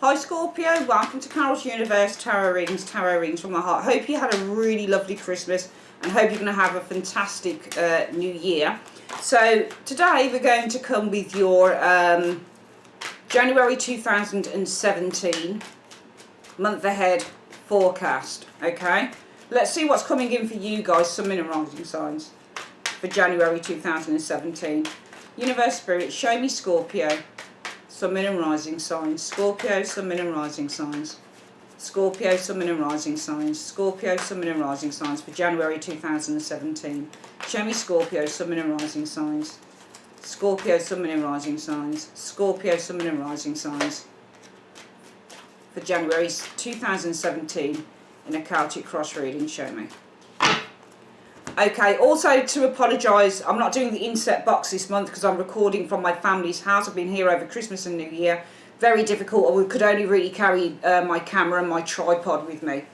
Hi Scorpio, welcome to Carol's Universe Tarot Readings from my heart. Hope you had a really lovely Christmas and hope you're going to have a fantastic new year. So today we're going to come with your January 2017 month ahead forecast, okay? Let's see what's coming in for you guys, Sun, Moon and Rising signs for January 2017. Universe Spirit, show me Scorpio. Sun, Moon and Rising signs. Scorpio, Sun, Moon and Rising signs. Scorpio, Sun, Moon and Rising signs. Scorpio, Sun, Moon and Rising signs for January 2017. Show me Scorpio, Sun, Moon and Rising signs. Scorpio, Sun, Moon and Rising signs. Scorpio, Sun, Moon and Rising signs for January 2017 in a Celtic cross reading. Show me. Okay, also to apologise, I'm not doing the inset box this month because I'm recording from my family's house. I've been here over Christmas and New Year. Very difficult. I could only really carry my camera and my tripod with me.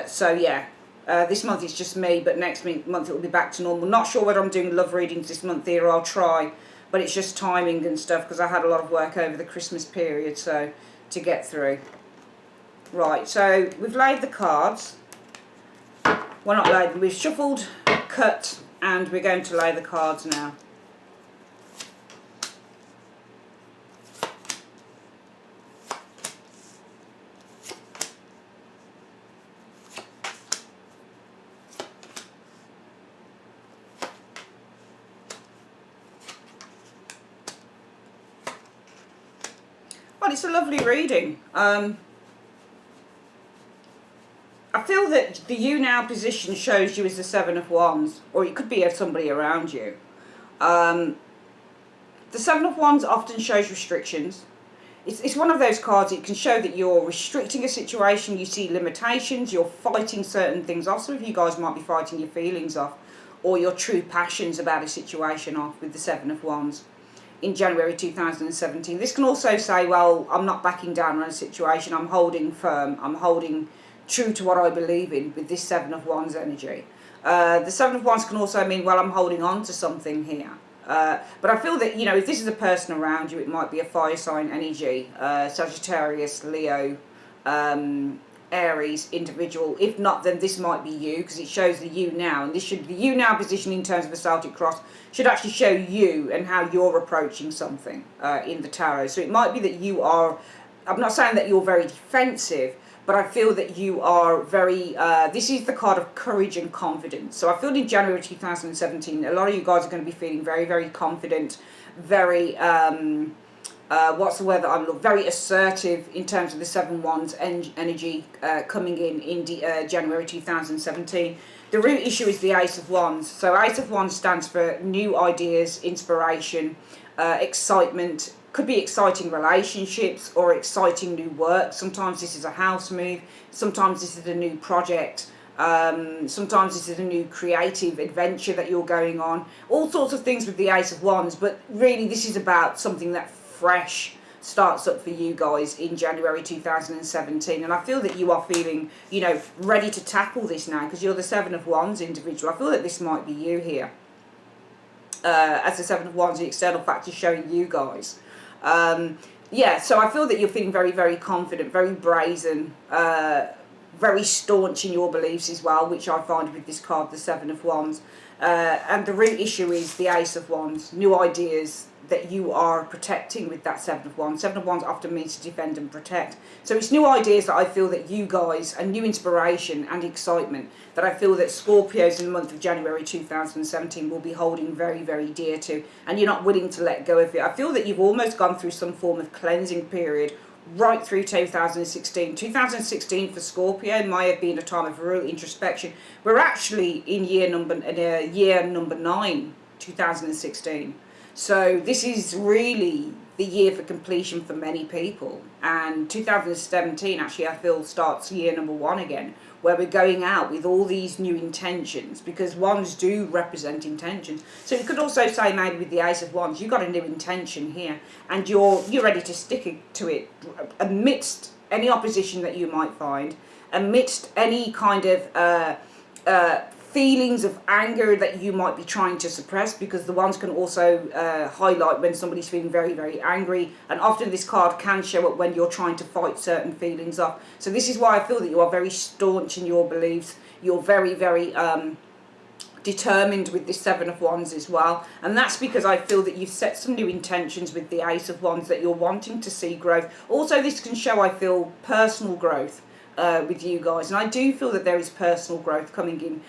So yeah, this month it's just me, but next month it will be back to normal. Not sure whether I'm doing love readings this month here. I'll try, but it's just timing and stuff because I had a lot of work over the Christmas period, so to get through. Right, so we've laid the cards. Well, not laid them, we've shuffled, cut, and we're going to lay the cards now. Well, it's a lovely reading. I feel that the you now position shows you as the Seven of Wands, or it could be somebody around you. The Seven of Wands often shows restrictions. It's one of those cards, it can show that you're restricting a situation, you see limitations, you're fighting certain things off. Some of you guys might be fighting your feelings off, or your true passions about a situation off with the Seven of Wands in January 2017. This can also say, well, I'm not backing down on a situation, I'm holding firm, I'm holding true to what I believe in with this Seven of Wands energy. The Seven of Wands can also mean, well, I'm holding on to something here. But I feel that, you know, if this is a person around you, it might be a fire sign energy, Sagittarius, Leo, Aries individual. If not, then this might be you, because it shows the you now. And this should, the you now position in terms of a Celtic cross should actually show you and how you're approaching something in the tarot. So it might be that you are, I'm not saying that you're very defensive, but I feel that you are very, this is the card of courage and confidence. So I feel in January 2017, a lot of you guys are going to be feeling very, very confident, very, what's the word that I'm looking, very assertive in terms of the Seven Wands energy coming in January 2017. The root issue is the Ace of Wands. So Ace of Wands stands for new ideas, inspiration, excitement. Could be exciting relationships or exciting new work. Sometimes this is a house move, sometimes this is a new project, sometimes this is a new creative adventure that you're going on. All sorts of things with the Ace of Wands, but really this is about something that fresh starts up for you guys in January 2017. And I feel that you are feeling, you know, ready to tackle this now because you're the Seven of Wands individual. I feel that this might be you here. As the Seven of Wands, the external factor showing you guys. Yeah, so I feel that you're feeling very, very confident, very brazen, very staunch in your beliefs as well, which I find with this card, the Seven of Wands. And the root issue is the Ace of Wands, new ideas that you are protecting with that Seven of Wands. Seven of Wands often means to defend and protect. So it's new ideas that I feel that you guys, and new inspiration and excitement that I feel that Scorpios in the month of January 2017 will be holding very, very dear to, and you're not willing to let go of it. I feel that you've almost gone through some form of cleansing period right through 2016. 2016 for Scorpio might have been a time of real introspection. We're actually in year number 9, 2016. So this is really the year for completion for many people. And 2017 actually I feel starts year number 1 again, where we're going out with all these new intentions, because wands do represent intentions. So you could also say maybe with the Ace of Wands, you've got a new intention here and you're ready to stick to it amidst any opposition that you might find, amidst any kind of feelings of anger that you might be trying to suppress, because the wands can also highlight when somebody's feeling very, very angry, and often this card can show up when you're trying to fight certain feelings off. So this is why I feel that you are very staunch in your beliefs. You're very, very determined with this Seven of Wands as well, and that's because I feel that you've set some new intentions with the Ace of Wands, that you're wanting to see growth. Also, this can show, I feel, personal growth with you guys, and I do feel that there is personal growth coming in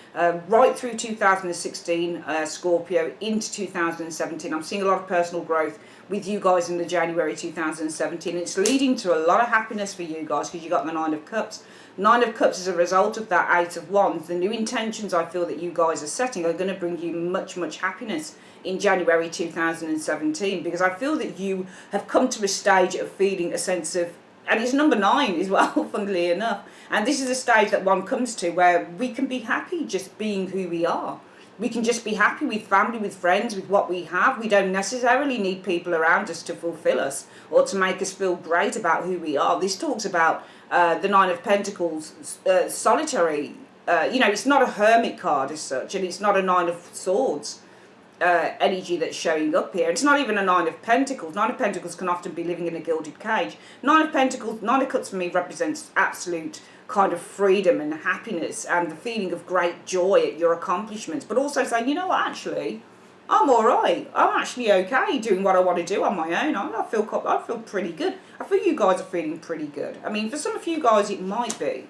right through 2016, Scorpio, into 2017. I'm seeing a lot of personal growth with you guys in the January 2017. It's leading to a lot of happiness for you guys, because you got the Nine of Cups. Nine of Cups is a result of that Eight of Wands. The new intentions I feel that you guys are setting are going to bring you much, much happiness in January 2017, because I feel that you have come to a stage of feeling a sense of, and it's number 9 as well, funnily enough, and this is a stage that one comes to where we can be happy just being who we are. We can just be happy with family, with friends, with what we have. We don't necessarily need people around us to fulfill us or to make us feel great about who we are. This talks about the Nine of Pentacles, solitary. It's not a hermit card as such, and it's not a Nine of Swords energy that's showing up here. It's not even a Nine of Pentacles. Nine of Pentacles can often be living in a gilded cage. Nine of Pentacles, Nine of Cups for me represents absolute kind of freedom and happiness and the feeling of great joy at your accomplishments, but also saying, you know what, actually, I'm all right. I'm actually okay doing what I want to do on my own. I feel pretty good. I feel you guys are feeling pretty good. I mean, for some of you guys, it might be,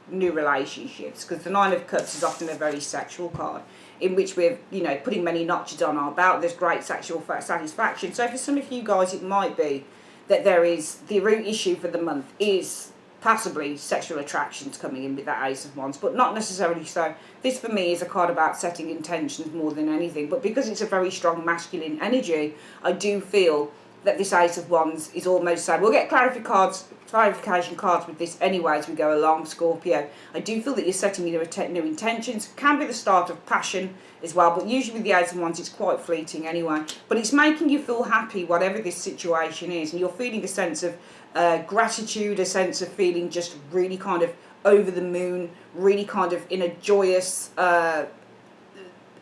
new relationships, because the Nine of Cups is often a very sexual card, in which we're, putting many notches on our belt. There's great sexual satisfaction. So for some of you guys, it might be that there is, the root issue for the month is possibly sexual attractions coming in with that Ace of Wands, but not necessarily so. This for me is a card about setting intentions more than anything, but because it's a very strong masculine energy, I do feel that this Ace of Wands is almost sad. We'll get clarification cards with this anyway as we go along, Scorpio. I do feel that you're setting new intentions. Can be the start of passion as well, but usually with the Ace of Wands it's quite fleeting anyway. But it's making you feel happy whatever this situation is, and you're feeling a sense of gratitude, a sense of feeling just really kind of over the moon, really kind of in a joyous,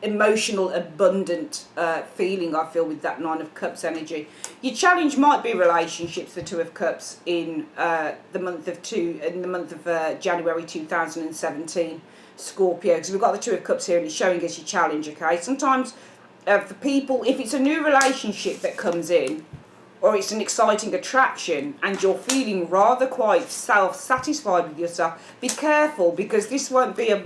emotional, abundant feeling, I feel, with that Nine of Cups energy. Your challenge might be relationships, the Two of Cups, in the month of January 2017, Scorpio, because we've got the Two of Cups here and it's showing us your challenge, okay? Sometimes for people, if it's a new relationship that comes in, or it's an exciting attraction and you're feeling rather quite self-satisfied with yourself, be careful, because this won't be a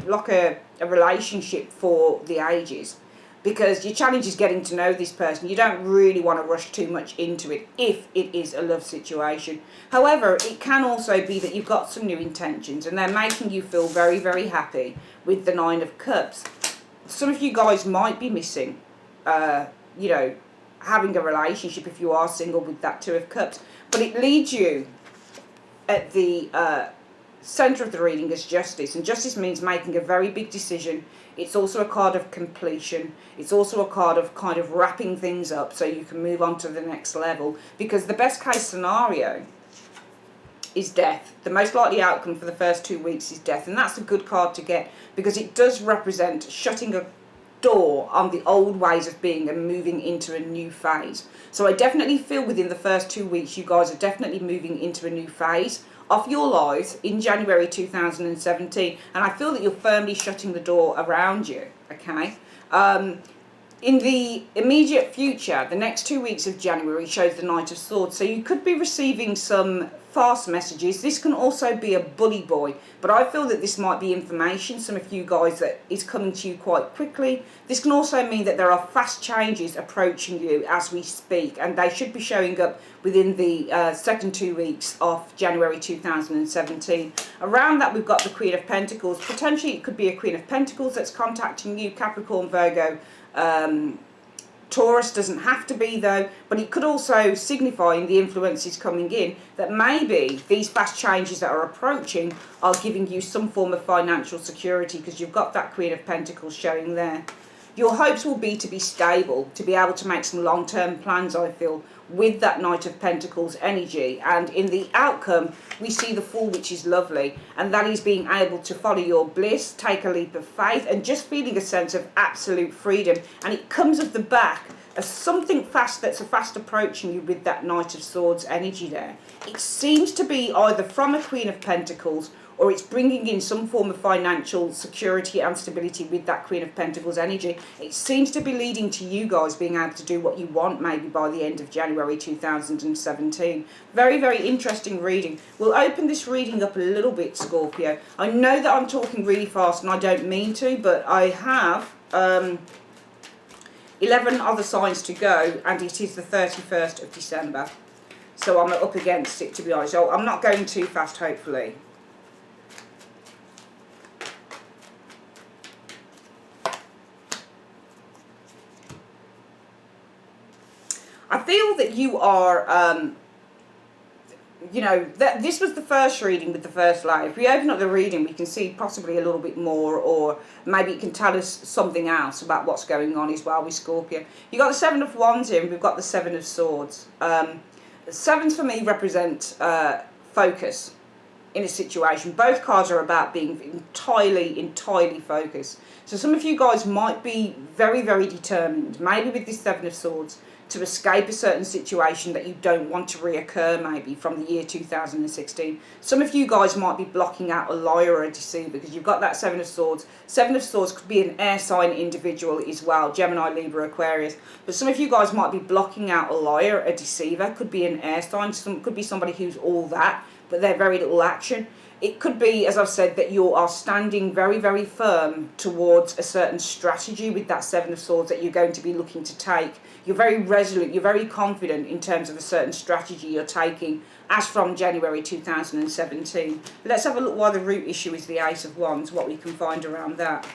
relationship for the ages, because your challenge is getting to know this person. You don't really want to rush too much into it if it is a love situation. However, it can also be that you've got some new intentions and they're making you feel very, very happy with the Nine of Cups. Some of you guys might be missing, having a relationship if you are single with that Two of Cups, but it leads you at the centre of the reading as Justice, and Justice means making a very big decision. It's also a card of completion. It's also a card of kind of wrapping things up so you can move on to the next level, because the best case scenario is death. The most likely outcome for the first 2 weeks is death, and that's a good card to get because it does represent shutting a door on the old ways of being and moving into a new phase. So I definitely feel within the first 2 weeks you guys are definitely moving into a new phase of your lives in January 2017, and I feel that you're firmly shutting the door around you, okay? In the immediate future, the next 2 weeks of January shows the Knight of Swords, so you could be receiving some fast messages. This can also be a bully boy, but I feel that this might be information, some of you guys, that is coming to you quite quickly. This can also mean that there are fast changes approaching you as we speak, and they should be showing up within the second 2 weeks of January 2017. Around that, we've got the Queen of Pentacles. Potentially it could be a Queen of Pentacles that's contacting you, Capricorn, Virgo, Taurus. Doesn't have to be though, but it could also signify in the influences coming in that maybe these fast changes that are approaching are giving you some form of financial security, because you've got that Queen of Pentacles showing there. Your hopes will be to be stable, to be able to make some long-term plans, I feel, with that Knight of Pentacles energy, and in the outcome we see the Fool, which is lovely, and that is being able to follow your bliss, take a leap of faith, and just feeling a sense of absolute freedom. And it comes at the back of something fast, that's a fast approaching you with that Knight of Swords energy there. It seems to be either from a Queen of Pentacles, or it's bringing in some form of financial security and stability with that Queen of Pentacles energy. It seems to be leading to you guys being able to do what you want maybe by the end of January 2017. Very, very interesting reading. We'll open this reading up a little bit, Scorpio. I know that I'm talking really fast and I don't mean to, but I have 11 other signs to go, and it is the 31st of December. So I'm up against it, to be honest. So I'm not going too fast, hopefully. I feel that you are, you know, that this was the first reading with the first layer. If we open up the reading, we can see possibly a little bit more, or maybe it can tell us something else about what's going on as well with Scorpio. You've got the Seven of Wands here, and we've got the Seven of Swords. Sevens for me represent focus in a situation. Both cards are about being entirely focused. So some of you guys might be very, very determined, maybe with this Seven of Swords, to escape a certain situation that you don't want to reoccur, maybe from the year 2016. Some of you guys might be blocking out a liar or a deceiver, because you've got that Seven of Swords. Seven of Swords could be an air sign individual as well, Gemini, Libra, Aquarius. But some of you guys might be blocking out a liar, a deceiver, could be an air sign, could be somebody who's all that, but they're very little action. It could be, as I've said, that you are standing very, very firm towards a certain strategy with that Seven of Swords that you're going to be looking to take. You're very resolute, you're very confident in terms of a certain strategy you're taking as from January 2017. Let's have a look why the root issue is the Ace of Wands, what we can find around that.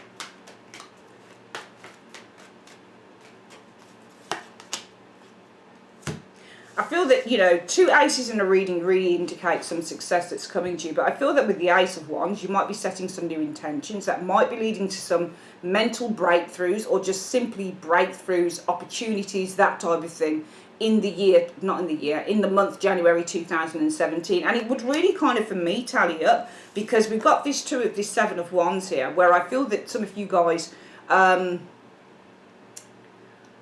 I feel that, you know, two aces in a reading really indicate some success that's coming to you. But I feel that with the Ace of Wands, you might be setting some new intentions that might be leading to some mental breakthroughs, or just simply breakthroughs, opportunities, that type of thing in the year, in the month January 2017. And it would really kind of, for me, tally up, because we've got this Seven of Wands here, where I feel that some of you guys,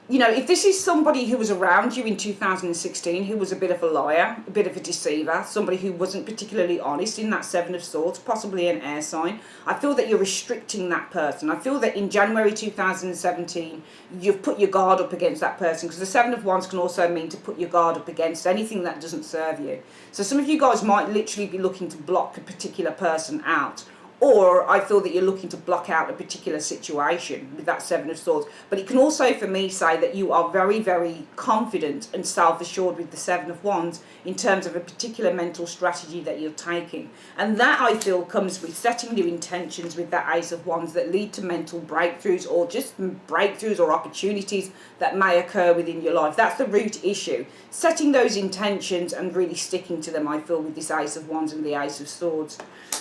you know, if this is somebody who was around you in 2016, who was a bit of a liar, a bit of a deceiver, somebody who wasn't particularly honest in that Seven of Swords, possibly an air sign, I feel that you're restricting that person. I feel that in January 2017, you've put your guard up against that person, because the Seven of Wands can also mean to put your guard up against anything that doesn't serve you. So some of you guys might literally be looking to block a particular person out. Or I feel that you're looking to block out a particular situation with that Seven of Swords. But it can also, for me, say that you are very, very confident and self-assured with the Seven of Wands in terms of a particular mental strategy that you're taking. And that, I feel, comes with setting new intentions with that Ace of Wands that lead to mental breakthroughs, or just breakthroughs or opportunities that may occur within your life. That's the root issue. Setting those intentions and really sticking to them, I feel, with this Ace of Wands and the Ace of Swords.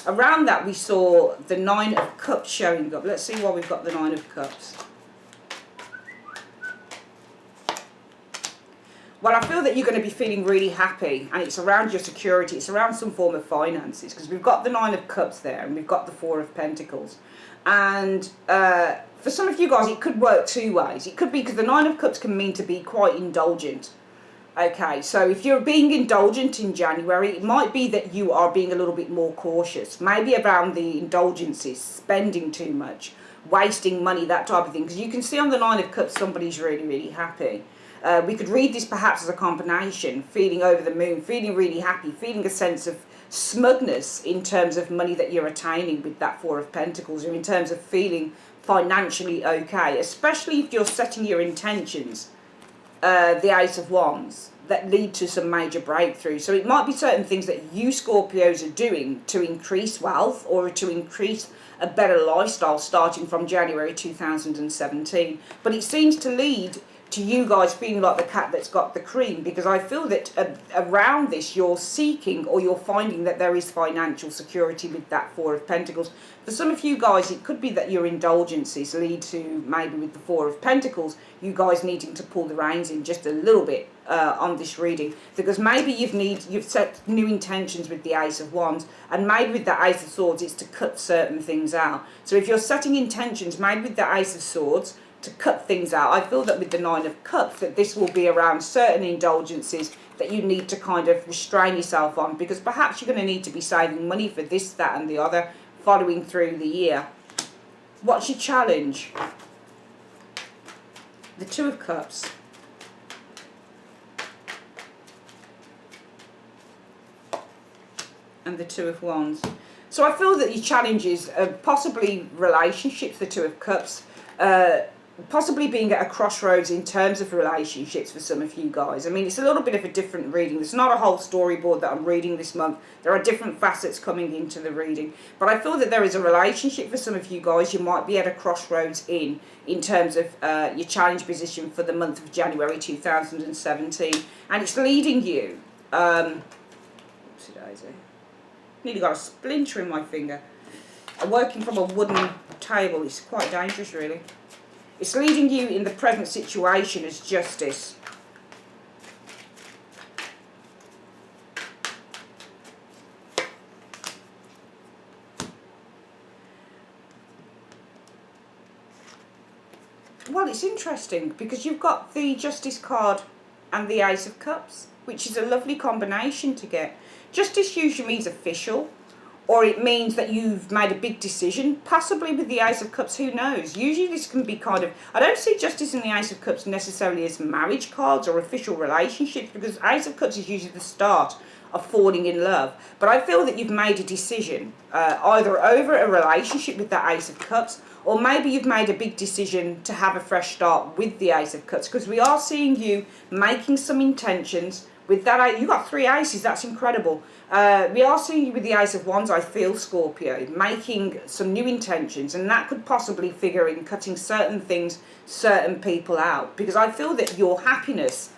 Around that, we saw the Nine of Cups showing up. Let's see why we've got the Nine of Cups. Well, I feel that you're going to be feeling really happy, and it's around your security. It's around some form of finances, because we've got the Nine of Cups there, and we've got the Four of Pentacles. And for some of you guys, it could work two ways. It could be because the Nine of Cups can mean to be quite indulgent. Okay, so if you're being indulgent in January, it might be that you are being a little bit more cautious, maybe around the indulgences, spending too much, wasting money, that type of thing. Because you can see on the Nine of Cups, somebody's really, really happy. We could read this perhaps as a combination, feeling over the moon, feeling really happy, feeling a sense of smugness in terms of money that you're attaining with that Four of Pentacles, or in terms of feeling financially okay, especially if you're setting your intentions, the Ace of Wands, that lead to some major breakthroughs. So it might be certain things that you Scorpios are doing to increase wealth, or to increase a better lifestyle starting from January 2017. But it seems to lead to you guys feeling like the cat that's got the cream, because I feel that around this you're seeking or you're finding that there is financial security with that Four of Pentacles. For some of you guys, it could be that your indulgences lead to, maybe with the Four of Pentacles, you guys needing to pull the reins in just a little bit on this reading, because maybe you've set new intentions with the Ace of Wands, and maybe with the Ace of Swords it's to cut certain things out. So if you're setting intentions, maybe with the Ace of Swords, to cut things out, I feel that with the Nine of Cups that this will be around certain indulgences that you need to kind of restrain yourself on, because perhaps you're going to need to be saving money for this, that and the other following through the year. What's your challenge? The Two of Cups. And the Two of Wands. So I feel that your challenges are possibly relationships, the Two of Cups, possibly being at a crossroads in terms of relationships for some of you guys. I mean, it's a little bit of a different reading. It's not a whole storyboard that I'm reading this month. There are different facets coming into the reading. But I feel that there is a relationship for some of you guys you might be at a crossroads in terms of your challenge position for the month of January 2017. And it's leading you... oopsie daisy. Nearly got a splinter in my finger. I'm working from a wooden table. It's quite dangerous, really. It's leading you in the present situation as justice. Well, it's interesting because you've got the Justice card and the Ace of Cups, which is a lovely combination to get. Justice usually means official, or it means that you've made a big decision, possibly with the Ace of Cups, who knows. Usually this can be kind of... I don't see Justice and the Ace of Cups necessarily as marriage cards or official relationships, because Ace of Cups is usually the start of falling in love. But I feel that you've made a decision, either over a relationship with the Ace of Cups, or maybe you've made a big decision to have a fresh start with the Ace of Cups, because we are seeing you making some intentions. With that, you got 3 aces, that's incredible. We are seeing you with the Ace of Wands, I feel, Scorpio, making some new intentions, and that could possibly figure in cutting certain things, certain people out, because I feel that your happiness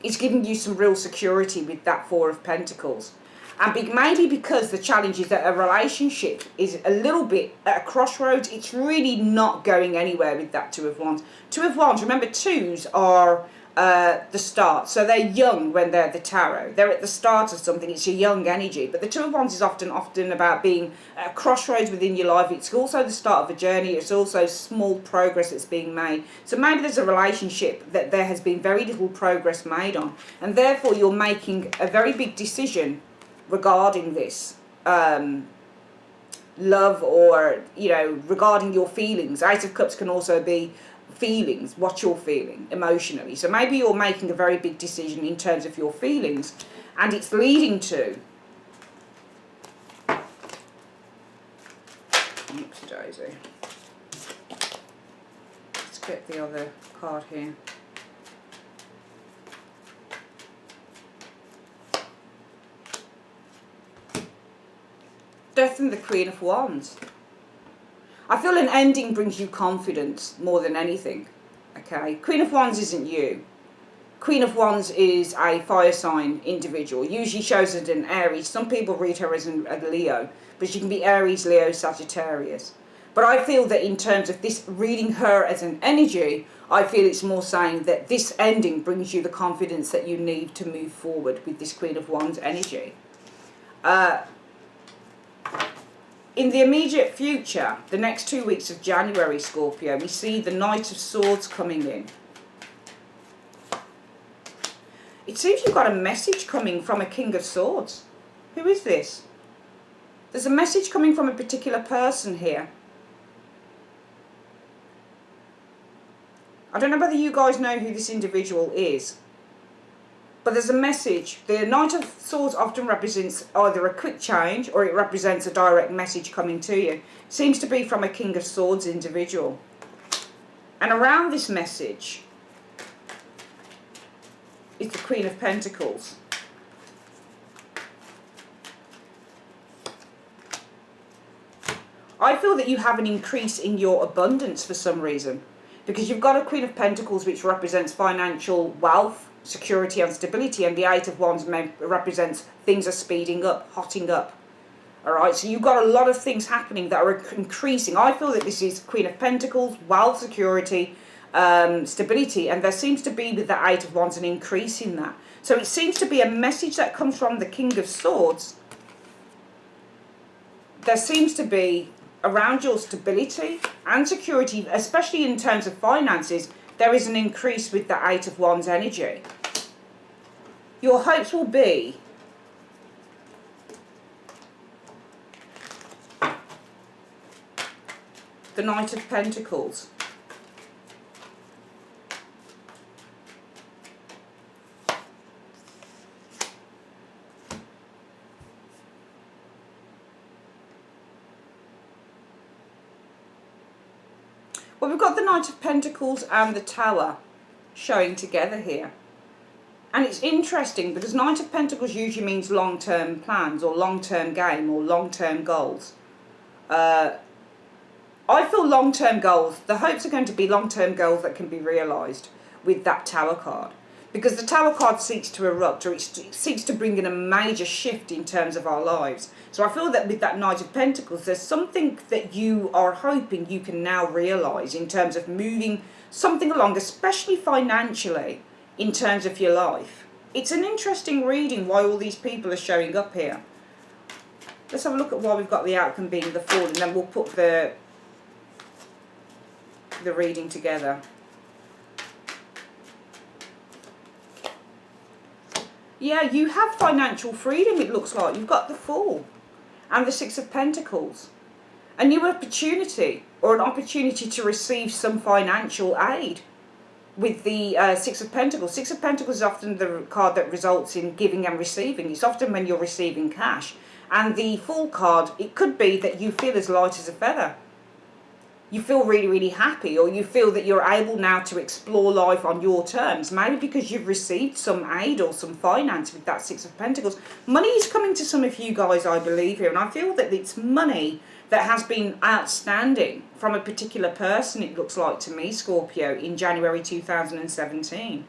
is giving you some real security with that Four of Pentacles. And maybe because the challenge is that a relationship is a little bit at a crossroads, it's really not going anywhere with that Two of Wands. Two of Wands, remember, twos are... the start, so they're young when they're the tarot. They're at the start of something. It's a young energy, but the Two of Wands is often about being at a crossroads within your life. It's also the start of a journey. It's also small progress that's being made. So maybe there's a relationship that there has been very little progress made on, and therefore you're making a very big decision regarding this love, or regarding your feelings. Ace of Cups can also be feelings, what you're feeling emotionally. So maybe you're making a very big decision in terms of your feelings, and it's leading to... Oops, daisy. Let's get the other card here. Death and the Queen of Wands. I feel an ending brings you confidence more than anything, okay? Queen of Wands isn't you. Queen of Wands is a fire sign individual, usually shows as an Aries. Some people read her as a Leo, but she can be Aries, Leo, Sagittarius. But I feel that in terms of this, reading her as an energy, I feel it's more saying that this ending brings you the confidence that you need to move forward with this Queen of Wands energy. In the immediate future, the next 2 weeks of January, Scorpio, we see the Knight of Swords coming in. It seems you've got a message coming from a King of Swords. Who is this? There's a message coming from a particular person here. I don't know whether you guys know who this individual is, but there's a message. The Knight of Swords often represents either a quick change or it represents a direct message coming to you. Seems to be from a King of Swords individual. And around this message is the Queen of Pentacles. I feel that you have an increase in your abundance for some reason. Because you've got a Queen of Pentacles, which represents financial wealth, security and stability, and the Eight of Wands represents things are speeding up, hotting up. Alright, so you've got a lot of things happening that are increasing. I feel that this is Queen of Pentacles, wealth, security, stability, and there seems to be with the Eight of Wands an increase in that. So it seems to be a message that comes from the King of Swords. There seems to be, around your stability and security, especially in terms of finances, there is an increase with the Eight of Wands energy. Your hopes will be the Knight of Pentacles. Well, we've got the Knight of Pentacles and the Tower showing together here. And it's interesting because Knight of Pentacles usually means long-term plans or long-term game or long-term goals. I feel long-term goals, the hopes are going to be long-term goals that can be realised with that Tower card. Because the Tower card seeks to erupt, or it seeks to bring in a major shift in terms of our lives. So I feel that with that Knight of Pentacles, there's something that you are hoping you can now realise in terms of moving something along, especially financially, in terms of your life. It's an interesting reading why all these people are showing up here. Let's have a look at why we've got the outcome being the Fool, and then we'll put the reading together. Yeah, you have financial freedom, it looks like. You've got the Fool and the Six of Pentacles. A new opportunity, or an opportunity to receive some financial aid with the Six of Pentacles. Six of Pentacles is often the card that results in giving and receiving. It's often when you're receiving cash. And the Fool card, it could be that you feel as light as a feather. You feel really, really happy, or you feel that you're able now to explore life on your terms, maybe because you've received some aid or some finance with that Six of Pentacles. Money is coming to some of you guys, I believe, here, and I feel that it's money that has been outstanding from a particular person, it looks like to me, Scorpio, in January 2017.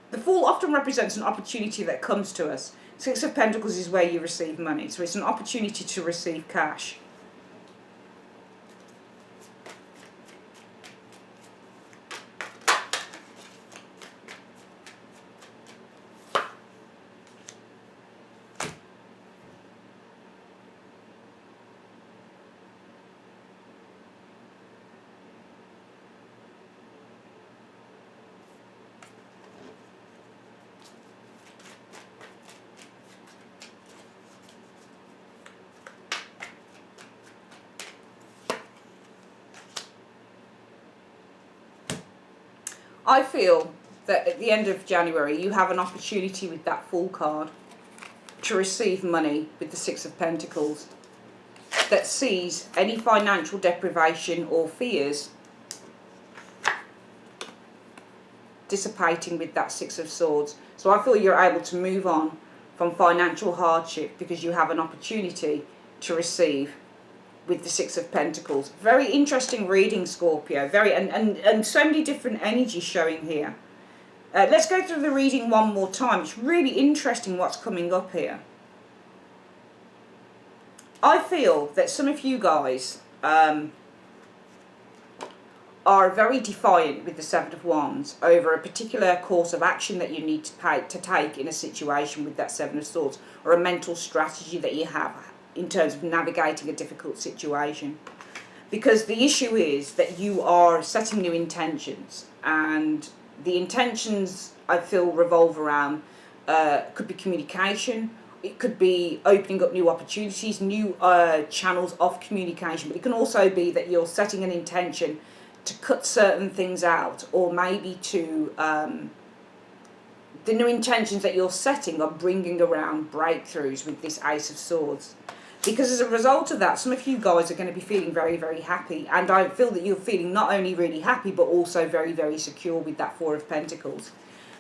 The Fool often represents an opportunity that comes to us. Six of Pentacles is where you receive money, so it's an opportunity to receive cash. I feel that at the end of January you have an opportunity with that Fool card to receive money with the Six of Pentacles that sees any financial deprivation or fears dissipating with that Six of Swords. So I feel you're able to move on from financial hardship because you have an opportunity to receive with the Six of Pentacles. Very interesting reading, Scorpio. And so many different energies showing here. Let's go through the reading one more time. It's really interesting what's coming up here. I feel that some of you guys are very defiant with the Seven of Wands over a particular course of action that you need to take in a situation with that Seven of Swords, or a mental strategy that you have in terms of navigating a difficult situation. Because the issue is that you are setting new intentions, and the intentions I feel revolve around, could be communication, it could be opening up new opportunities, new channels of communication, but it can also be that you're setting an intention to cut certain things out, or maybe to the new intentions that you're setting are bringing around breakthroughs with this Ace of Swords. Because as a result of that, some of you guys are going to be feeling very, very happy. And I feel that you're feeling not only really happy, but also very, very secure with that Four of Pentacles.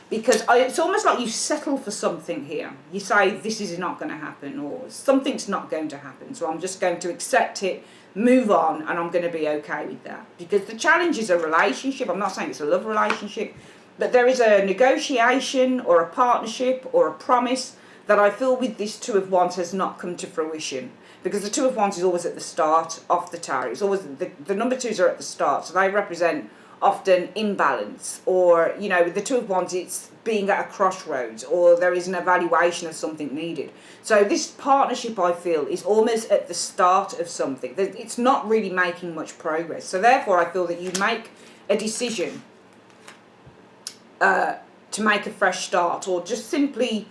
Because it's almost like you settle for something here. You say, this is not going to happen, or something's not going to happen, so I'm just going to accept it, move on, and I'm going to be okay with that. Because the challenge is a relationship. I'm not saying it's a love relationship, but there is a negotiation or a partnership or a promise that I feel with this Two of Wands has not come to fruition. Because the Two of Wands is always at the start of the tarot. It's always the number twos are at the start, so they represent often imbalance, or with the Two of Wands it's being at a crossroads, or there is an evaluation of something needed. So this partnership, I feel, is almost at the start of something. It's not really making much progress. So therefore I feel that you make a decision to make a fresh start, or just simply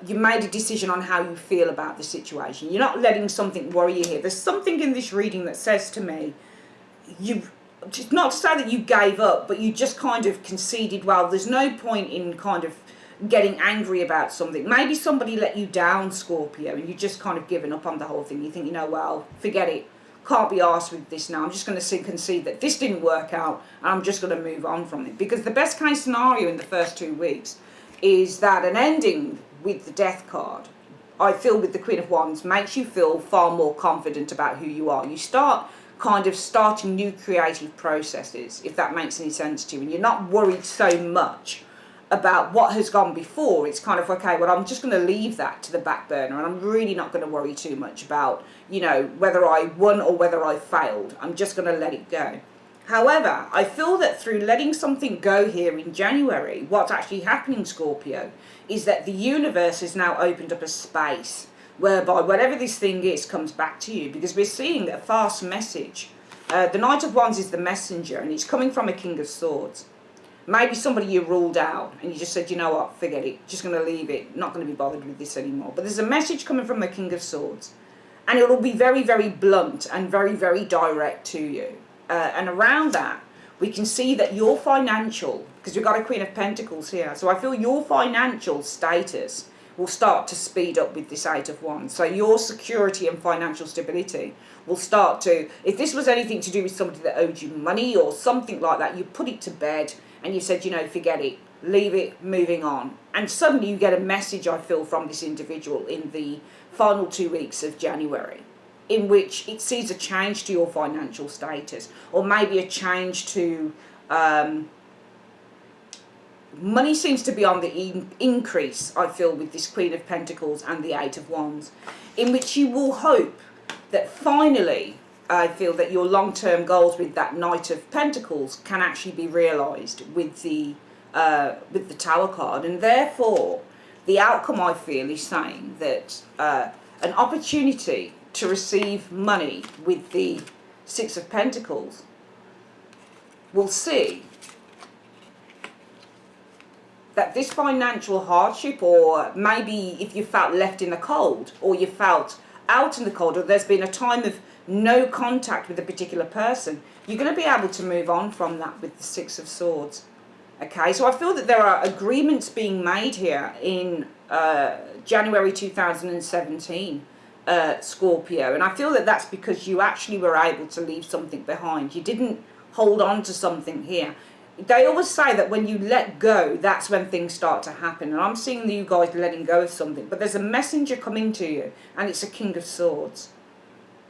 you made a decision on how you feel about the situation. You're not letting something worry you here. There's something in this reading that says to me, it's not to say that you gave up, but you just kind of conceded, well, there's no point in kind of getting angry about something. Maybe somebody let you down, Scorpio, and you just kind of given up on the whole thing. You think, well, forget it. Can't be arsed with this now. I'm just going to concede that this didn't work out, and I'm just going to move on from it. Because the best case scenario in the first 2 weeks is that an ending with the Death card, I feel with the Queen of Wands, makes you feel far more confident about who you are. You start kind of starting new creative processes, if that makes any sense to you, and you're not worried so much about what has gone before. It's kind of, okay, well, I'm just going to leave that to the back burner, and I'm really not going to worry too much about, whether I won or whether I failed. I'm just going to let it go. However, I feel that through letting something go here in January, what's actually happening, Scorpio, is that the universe has now opened up a space whereby whatever this thing is comes back to you, because we're seeing a fast message. The Knight of Wands is the messenger, and it's coming from a King of Swords. Maybe somebody you ruled out and you just said, what, forget it, just going to leave it, not going to be bothered with this anymore. But there's a message coming from the King of Swords, and it will be very, very blunt and very, very direct to you. And around that, we can see that your financial, because we've got a Queen of Pentacles here, so I feel your financial status will start to speed up with this Eight of Wands. So your security and financial stability will start to, if this was anything to do with somebody that owed you money or something like that, you put it to bed and you said, forget it, leave it, moving on. And suddenly you get a message, I feel, from this individual in the final 2 weeks of January, in which it sees a change to your financial status, or maybe a change to money seems to be on the increase, I feel, with this Queen of Pentacles and the Eight of Wands, in which you will hope that finally, I feel that your long-term goals with that Knight of Pentacles can actually be realised with the Tower card. And therefore, the outcome, I feel, is saying that an opportunity to receive money with the Six of Pentacles will see that this financial hardship, or maybe if you felt left in the cold, or you felt out in the cold, or there's been a time of no contact with a particular person, you're going to be able to move on from that with the Six of Swords. Okay, so I feel that there are agreements being made here in January 2017, Scorpio, and I feel that that's because you actually were able to leave something behind. You didn't hold on to something here. They always say that when you let go, that's when things start to happen. And I'm seeing you guys letting go of something. But there's a messenger coming to you, and it's a King of Swords.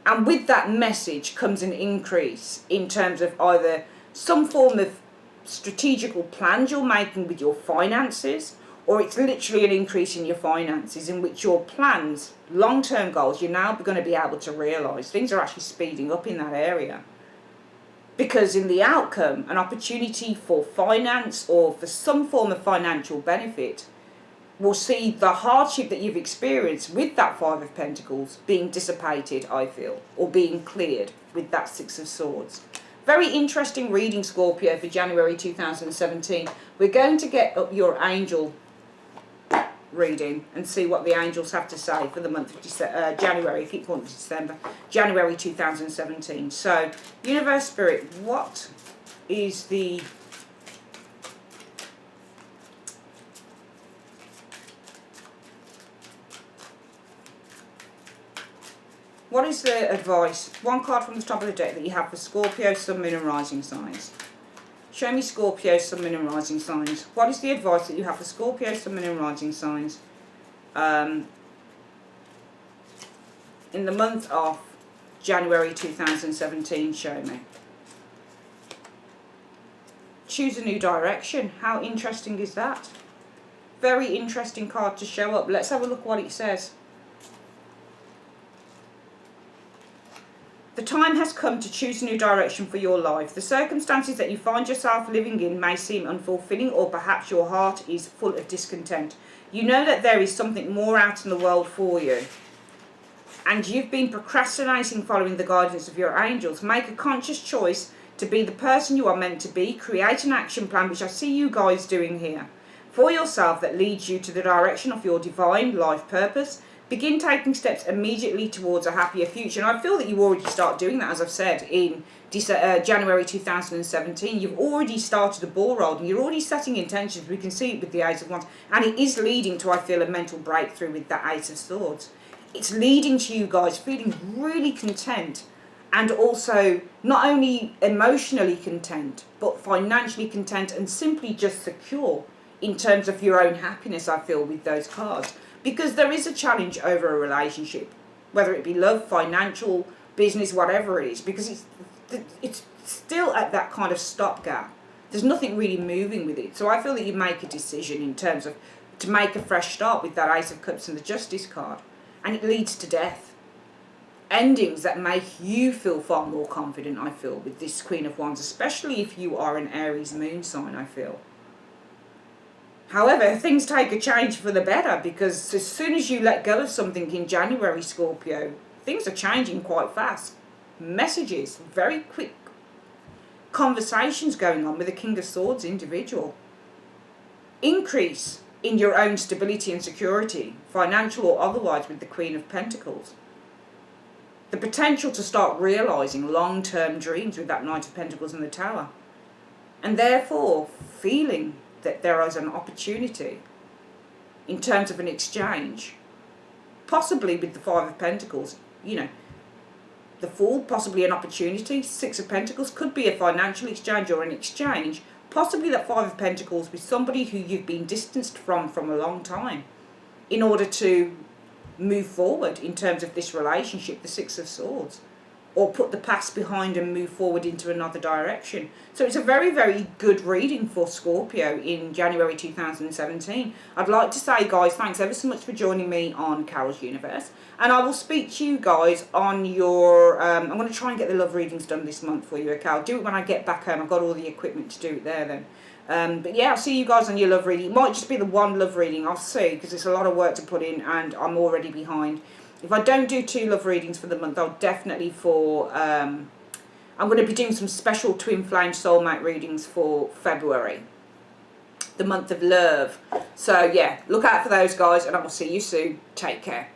And with that message comes an increase in terms of either some form of strategical plans you're making with your finances, or it's literally an increase in your finances in which your plans, long-term goals, you're now going to be able to realise. Things are actually speeding up in that area. Because in the outcome, an opportunity for finance or for some form of financial benefit will see the hardship that you've experienced with that Five of Pentacles being dissipated, I feel, or being cleared with that Six of Swords. Very interesting reading, Scorpio, for January 2017. We're going to get up your angel reading and see what the angels have to say for the month of January. I keep calling it December. January 2017. So, Universe Spirit, what is the advice? One card from the top of the deck that you have for Scorpio, Sun, Moon and Rising signs. Show me Scorpio, Sun, Moon and Rising signs. What is the advice that you have for Scorpio, Sun, Moon and Rising signs in the month of January 2017? Show me. Choose a new direction. How interesting is that? Very interesting card to show up. Let's have a look what it says. The time has come to choose a new direction for your life. The circumstances that you find yourself living in may seem unfulfilling, or perhaps your heart is full of discontent. You know that there is something more out in the world for you, and you've been procrastinating following the guidance of your angels. Make a conscious choice to be the person you are meant to be. Create an action plan, which I see you guys doing here, for yourself, that leads you to the direction of your divine life purpose. Begin taking steps immediately towards a happier future. And I feel that you already start doing that, as I've said, in January 2017. You've already started a ball rolling. You're already setting intentions. We can see it with the Ace of Wands. And it is leading to, I feel, a mental breakthrough with that Ace of Swords. It's leading to you guys feeling really content, and also not only emotionally content, but financially content and simply just secure in terms of your own happiness, I feel, with those cards. Because there is a challenge over a relationship, whether it be love, financial, business, whatever it is, because it's still at that kind of stopgap. There's nothing really moving with it. So I feel that you make a decision in terms of to make a fresh start with that Ace of Cups and the Justice card. And it leads to death. Endings that make you feel far more confident, I feel, with this Queen of Wands, especially if you are an Aries moon sign, I feel. However, things take a change for the better, because as soon as you let go of something in January, Scorpio, things are changing quite fast. Messages, very quick conversations going on with the King of Swords individual. Increase in your own stability and security, financial or otherwise, with the Queen of Pentacles. The potential to start realising long-term dreams with that Knight of Pentacles and the Tower. And therefore, feeling that there is an opportunity in terms of an exchange, possibly with the Five of Pentacles, you know, the Fool, possibly an opportunity. Six of Pentacles could be a financial exchange or an exchange, possibly that Five of Pentacles with somebody who you've been distanced from a long time, in order to move forward in terms of this relationship, the Six of Swords, or put the past behind and move forward into another direction. So it's a very, very good reading for Scorpio in January 2017. I'd like to say, guys, thanks ever so much for joining me on Carol's Universe. And I will speak to you guys on your... I'm going to try and get the love readings done this month for you, okay? I'll do it when I get back home. I've got all the equipment to do it there then. But yeah, I'll see you guys on your love reading. It might just be the one love reading. I'll see, because it's a lot of work to put in and I'm already behind. If I don't do 2 love readings for the month, I'll definitely I'm going to be doing some special twin flame soulmate readings for February, the month of love. So yeah, look out for those, guys, and I will see you soon. Take care.